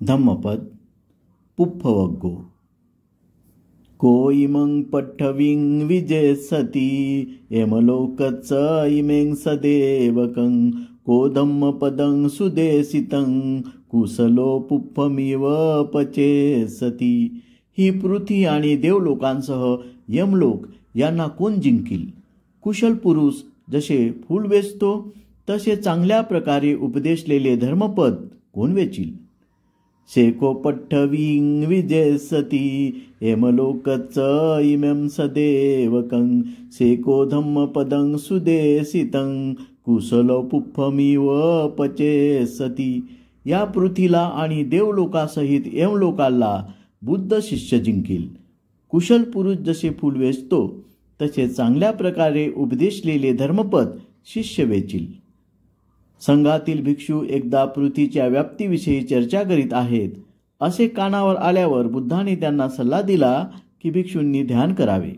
धम्मपद पुप्पवग्गो। को इमं पट्ठविं विजेसति यमलोकच्च इमें सदेवकं को धम्मपदं सुदेशितं कुशलो पुप्पमिव पचेसति। ही पृथ्वी आणि देवलोकांसह यमलोक यांना कोण जिंकील? कुशल पुरुष जसे फूल वेचतो तसे चांगल्या प्रकारे उपदेशलेले धर्मपद कोण वेचील? सेको पट्ठविं विजेसति यमलोकच्च इमं सदेवकं सेको धम्मपदं सुदेशितं कुशलो पुप्पमिव पचेसति। या पृथ्वीला आणि देवलोकासहित यमलोकाला बुद्ध शिष्य जिंकील। कुशल पुरुष जसे फूल वेचतो तसे चांगल्या प्रकारे उपदेशलेले धर्मपद शिष्य वेचील। संघातील भिक्षू एकदा पृथ्वीच्या व्याप्तीविषयी चर्चा करीत आहेत असे कानावर आल्यावर बुद्धाने त्यांना सल्ला दिला की भिक्षूंनी ध्यान करावे।